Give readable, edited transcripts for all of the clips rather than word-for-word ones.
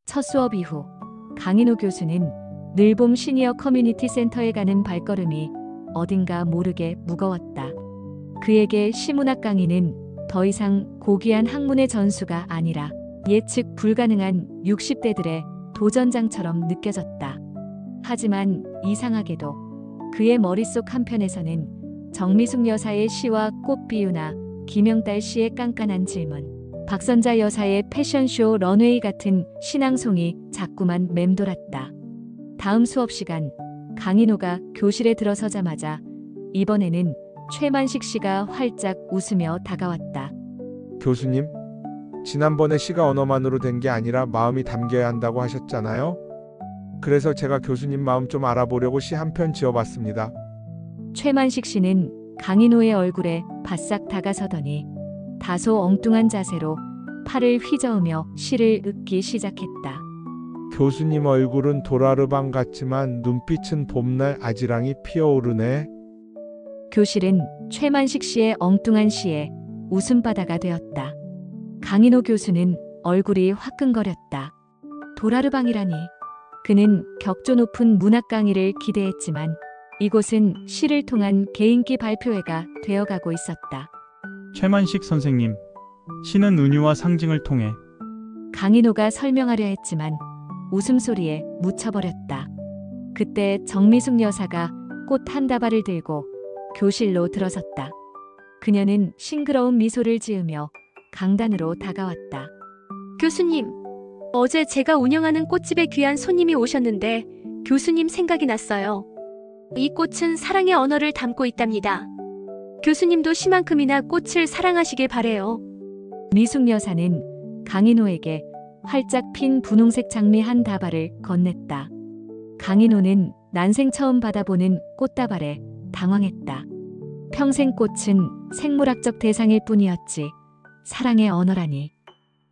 첫 수업 이후 강인호 교수는 늘봄 시니어 커뮤니티 센터에 가는 발걸음이 어딘가 모르게 무거웠다. 그에게 시문학 강의는 더 이상 고귀한 학문의 전수가 아니라 예측 불가능한 60대들의 도전장처럼 느껴졌다. 하지만 이상하게도 그의 머릿속 한편에서는 정미숙 여사의 시와 꽃비유나 김영달 씨의 깐깐한 질문, 박선자 여사의 패션쇼 런웨이 같은 신앙송이 자꾸만 맴돌았다. 다음 수업 시간, 강인호가 교실에 들어서자마자 이번에는 최만식 씨가 활짝 웃으며 다가왔다. 교수님, 지난번에 시가 언어만으로 된 게 아니라 마음이 담겨야 한다고 하셨잖아요. 그래서 제가 교수님 마음 좀 알아보려고 시 한 편 지어봤습니다. 최만식 씨는 강인호의 얼굴에 바싹 다가서더니 다소 엉뚱한 자세로 팔을 휘저으며 시를 읊기 시작했다. 교수님 얼굴은 도라르방 같지만 눈빛은 봄날 아지랑이 피어오르네. 교실은 최만식 씨의 엉뚱한 시에 웃음바다가 되었다. 강인호 교수는 얼굴이 화끈거렸다. 도라르방이라니. 그는 격조 높은 문학 강의를 기대했지만 이곳은 시를 통한 개인기 발표회가 되어가고 있었다. 최만식 선생님, 시는 은유와 상징을 통해. 강인호가 설명하려 했지만 웃음소리에 묻혀버렸다. 그때 정미숙 여사가 꽃 한 다발을 들고 교실로 들어섰다. 그녀는 싱그러운 미소를 지으며 강단으로 다가왔다. 교수님, 어제 제가 운영하는 꽃집에 귀한 손님이 오셨는데 교수님 생각이 났어요. 이 꽃은 사랑의 언어를 담고 있답니다. 교수님도 시만큼이나 꽃을 사랑하시길 바래요. 미숙 여사는 강인호에게 활짝 핀 분홍색 장미 한 다발을 건넸다. 강인호는 난생 처음 받아보는 꽃다발에 당황했다. 평생 꽃은 생물학적 대상일 뿐이었지 사랑의 언어라니.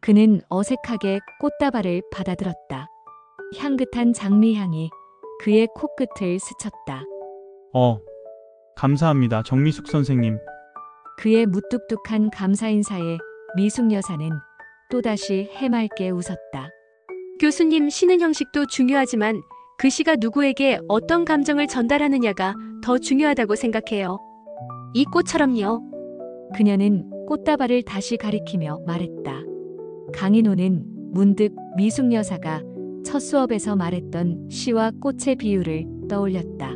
그는 어색하게 꽃다발을 받아들었다. 향긋한 장미 향이 그의 코끝을 스쳤다. 감사합니다, 정미숙 선생님. 그의 무뚝뚝한 감사 인사에 미숙 여사는 또다시 해맑게 웃었다. 교수님, 시는 형식도 중요하지만 그 시가 누구에게 어떤 감정을 전달하느냐가 더 중요하다고 생각해요. 이 꽃처럼요. 그녀는 꽃다발을 다시 가리키며 말했다. 강인호는 문득 미숙 여사가 첫 수업에서 말했던 시와 꽃의 비유를 떠올렸다.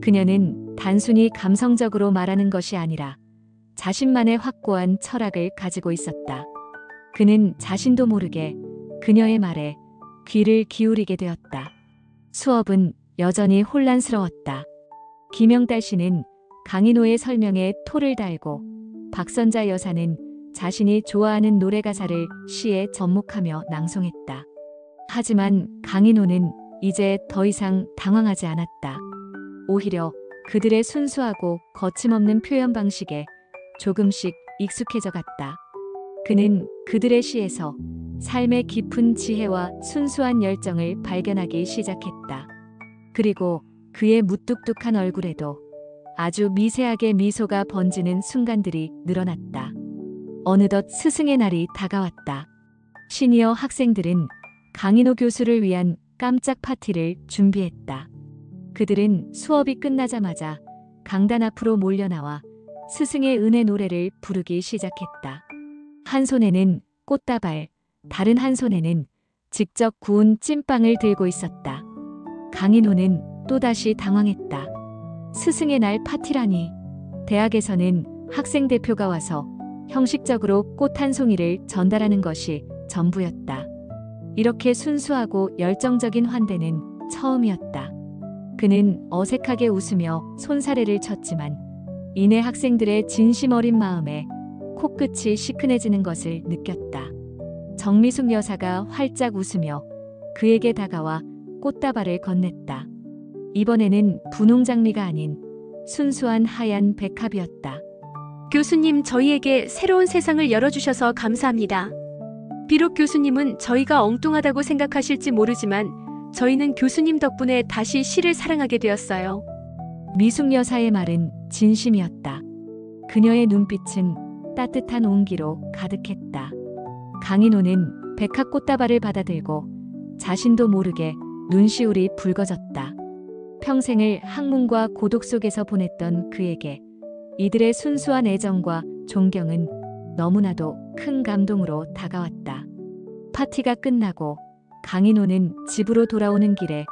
그녀는 단순히 감성적으로 말하는 것이 아니라 자신만의 확고한 철학을 가지고 있었다. 그는 자신도 모르게 그녀의 말에 귀를 기울이게 되었다. 수업은 여전히 혼란스러웠다. 김영달 씨는 강인호의 설명에 토를 달고 박선자 여사는 자신이 좋아하는 노래 가사를 시에 접목하며 낭송했다. 하지만 강인호는 이제 더 이상 당황하지 않았다. 오히려 그들의 순수하고 거침없는 표현 방식에 조금씩 익숙해져 갔다. 그는 그들의 시에서 삶의 깊은 지혜와 순수한 열정을 발견하기 시작했다. 그리고 그의 무뚝뚝한 얼굴에도 아주 미세하게 미소가 번지는 순간들이 늘어났다. 어느덧 스승의 날이 다가왔다. 시니어 학생들은 강인호 교수를 위한 깜짝 파티를 준비했다. 그들은 수업이 끝나자마자 강단 앞으로 몰려나와 스승의 은혜 노래를 부르기 시작했다. 한 손에는 꽃다발, 다른 한 손에는 직접 구운 찐빵을 들고 있었다. 강인호는 또다시 당황했다. 스승의 날 파티라니. 대학에서는 학생 대표가 와서 형식적으로 꽃 한 송이를 전달하는 것이 전부였다. 이렇게 순수하고 열정적인 환대는 처음이었다. 그는 어색하게 웃으며 손사래를 쳤지만 이내 학생들의 진심 어린 마음에 코끝이 시큰해지는 것을 느꼈다. 정미숙 여사가 활짝 웃으며 그에게 다가와 꽃다발을 건넸다. 이번에는 분홍 장미가 아닌 순수한 하얀 백합이었다. 교수님, 저희에게 새로운 세상을 열어주셔서 감사합니다. 비록 교수님은 저희가 엉뚱하다고 생각하실지 모르지만 저희는 교수님 덕분에 다시 시를 사랑하게 되었어요. 미숙 여사의 말은 진심이었다. 그녀의 눈빛은 따뜻한 온기로 가득했다. 강인호는 백합 꽃다발을 받아들고 자신도 모르게 눈시울이 붉어졌다. 평생을 학문과 고독 속에서 보냈던 그에게 이들의 순수한 애정과 존경은 너무나도 큰 감동으로 다가왔다. 파티가 끝나고 강인호는 집으로 돌아오는 길에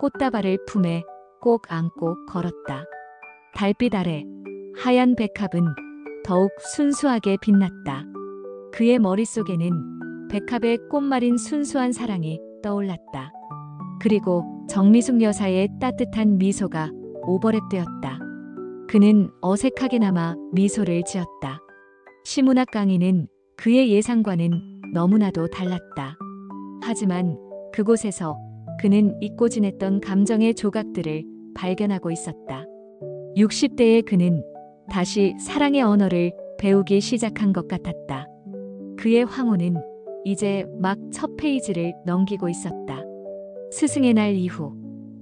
꽃다발을 품에 꼭 안고 걸었다. 달빛 아래 하얀 백합은 더욱 순수하게 빛났다. 그의 머릿속에는 백합의 꽃말인 순수한 사랑이 떠올랐다. 그리고 정미숙 여사의 따뜻한 미소가 오버랩되었다. 그는 어색하게나마 미소를 지었다. 시문학 강의는 그의 예상과는 너무나도 달랐다. 하지만 그곳에서 그는 잊고 지냈던 감정의 조각들을 발견하고 있었다. 60대의 그는 다시 사랑의 언어를 배우기 시작한 것 같았다. 그의 황혼은 이제 막 첫 페이지를 넘기고 있었다. 스승의 날 이후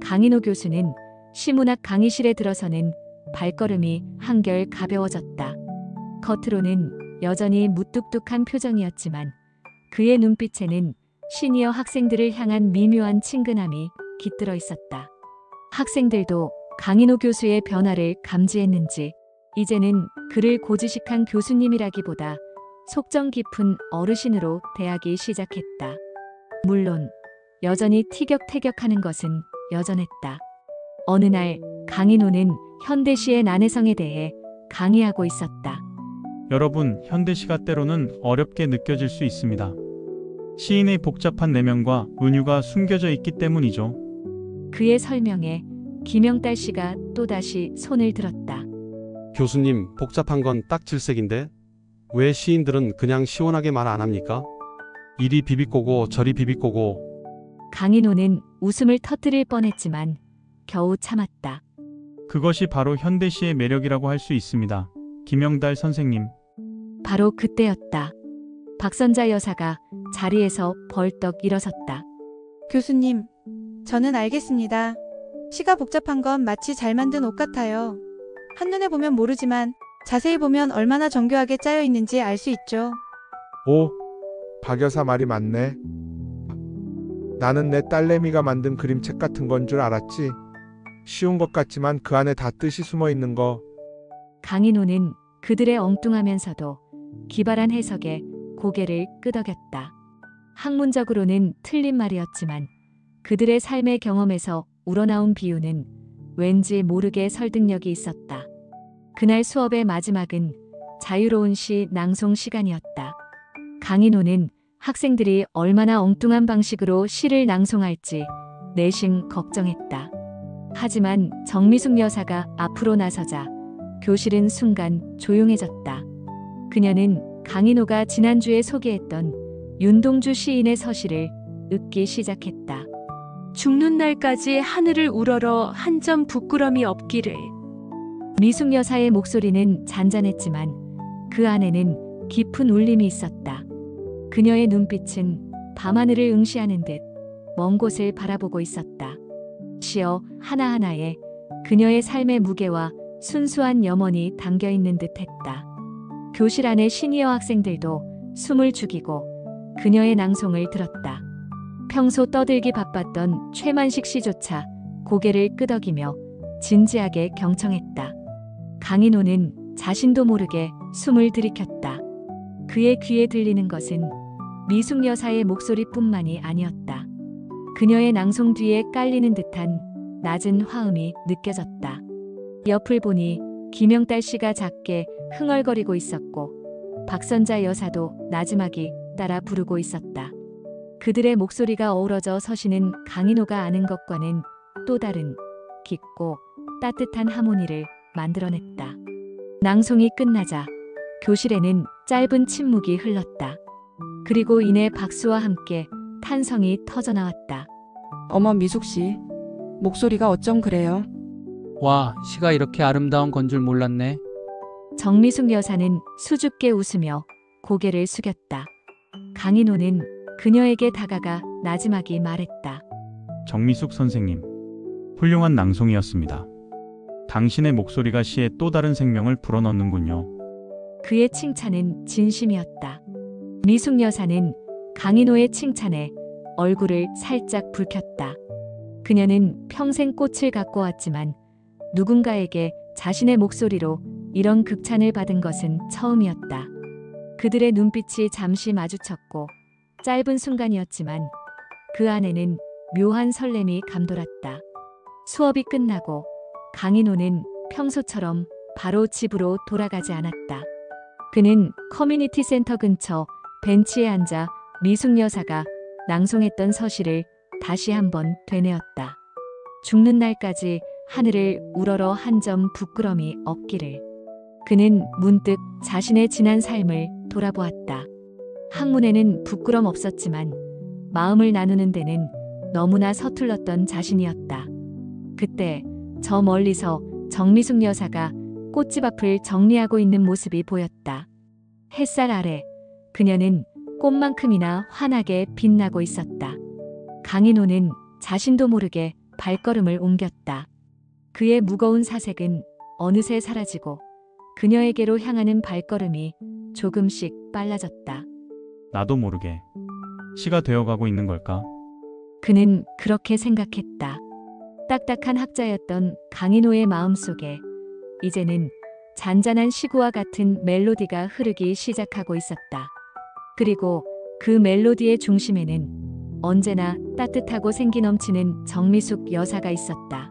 강인호 교수는 시문학 강의실에 들어서는 발걸음이 한결 가벼워졌다. 겉으로는 여전히 무뚝뚝한 표정이었지만 그의 눈빛에는 시니어 학생들을 향한 미묘한 친근함이 깃들어 있었다. 학생들도 강인호 교수의 변화를 감지했는지 이제는 그를 고지식한 교수님이라기보다 속정 깊은 어르신으로 대하기 시작했다. 물론 여전히 티격태격하는 것은 여전했다. 어느 날 강인호는 현대시의 난해성에 대해 강의하고 있었다. 여러분, 현대시가 때로는 어렵게 느껴질 수 있습니다. 시인의 복잡한 내면과 은유가 숨겨져 있기 때문이죠. 그의 설명에 김영달 씨가 또다시 손을 들었다. 교수님, 복잡한 건 딱 질색인데 왜 시인들은 그냥 시원하게 말 안 합니까? 이리 비비꼬고 저리 비비꼬고. 강인호는 웃음을 터뜨릴 뻔했지만 겨우 참았다. 그것이 바로 현대시의 매력이라고 할 수 있습니다. 김영달 선생님. 바로 그때였다. 박선자 여사가 자리에서 벌떡 일어섰다. 교수님, 저는 알겠습니다. 시가 복잡한 건 마치 잘 만든 옷 같아요. 한눈에 보면 모르지만 자세히 보면 얼마나 정교하게 짜여 있는지 알 수 있죠. 오, 박 여사 말이 맞네. 나는 내 딸내미가 만든 그림책 같은 건 줄 알았지. 쉬운 것 같지만 그 안에 다 뜻이 숨어 있는 거. 강인호는 그들의 엉뚱하면서도 기발한 해석에 고개를 끄덕였다. 학문적으로는 틀린 말이었지만 그들의 삶의 경험에서 우러나온 비유는 왠지 모르게 설득력이 있었다. 그날 수업의 마지막은 자유로운 시 낭송 시간이었다. 강인호는 학생들이 얼마나 엉뚱한 방식으로 시를 낭송할지 내심 걱정했다. 하지만 정미숙 여사가 앞으로 나서자 교실은 순간 조용해졌다. 그녀는 강인호가 지난주에 소개했던 윤동주 시인의 서시를 읽기 시작했다. 죽는 날까지 하늘을 우러러 한 점 부끄럼이 없기를. 미숙 여사의 목소리는 잔잔했지만 그 안에는 깊은 울림이 있었다. 그녀의 눈빛은 밤하늘을 응시하는 듯 먼 곳을 바라보고 있었다. 시어 하나하나에 그녀의 삶의 무게와 순수한 염원이 담겨 있는 듯했다. 교실 안의 시니어 학생들도 숨을 죽이고 그녀의 낭송을 들었다. 평소 떠들기 바빴던 최만식 씨조차 고개를 끄덕이며 진지하게 경청했다. 강인호는 자신도 모르게 숨을 들이켰다. 그의 귀에 들리는 것은 미숙 여사의 목소리뿐만이 아니었다. 그녀의 낭송 뒤에 깔리는 듯한 낮은 화음이 느껴졌다. 옆을 보니 김영달 씨가 작게 흥얼거리고 있었고 박선자 여사도 나지막이 따라 부르고 있었다. 그들의 목소리가 어우러져 서시는 강인호가 아는 것과는 또 다른 깊고 따뜻한 하모니를 만들어냈다. 낭송이 끝나자 교실에는 짧은 침묵이 흘렀다. 그리고 이내 박수와 함께 탄성이 터져나왔다. 어머 미숙 씨, 목소리가 어쩜 그래요? 와, 시가 이렇게 아름다운 건 줄 몰랐네. 정미숙 여사는 수줍게 웃으며 고개를 숙였다. 강인호는 그녀에게 다가가 나지막이 말했다. 정미숙 선생님. 훌륭한 낭송이었습니다. 당신의 목소리가 시에 또 다른 생명을 불어넣는군요. 그의 칭찬은 진심이었다. 미숙 여사는 강인호의 칭찬에 얼굴을 살짝 붉혔다. 그녀는 평생 꽃을 갖고 왔지만 누군가에게 자신의 목소리로 이런 극찬을 받은 것은 처음이었다. 그들의 눈빛이 잠시 마주쳤고 짧은 순간이었지만 그 안에는 묘한 설렘이 감돌았다. 수업이 끝나고 강인호는 평소처럼 바로 집으로 돌아가지 않았다. 그는 커뮤니티 센터 근처 벤치에 앉아 미숙 여사가 낭송했던 서시를 다시 한번 되뇌었다. 죽는 날까지 하늘을 우러러 한 점 부끄럼이 없기를. 그는 문득 자신의 지난 삶을 돌아보았다. 학문에는 부끄럼 없었지만 마음을 나누는 데는 너무나 서툴렀던 자신이었다. 그때 저 멀리서 정미숙 여사가 꽃집 앞을 정리하고 있는 모습이 보였다. 햇살 아래 그녀는 꽃만큼이나 환하게 빛나고 있었다. 강인호는 자신도 모르게 발걸음을 옮겼다. 그의 무거운 사색은 어느새 사라지고 그녀에게로 향하는 발걸음이 조금씩 빨라졌다. 나도 모르게 시가 되어가고 있는 걸까? 그는 그렇게 생각했다. 딱딱한 학자였던 강인호의 마음속에 이제는 잔잔한 시구와 같은 멜로디가 흐르기 시작하고 있었다. 그리고 그 멜로디의 중심에는 언제나 따뜻하고 생기 넘치는 정미숙 여사가 있었다.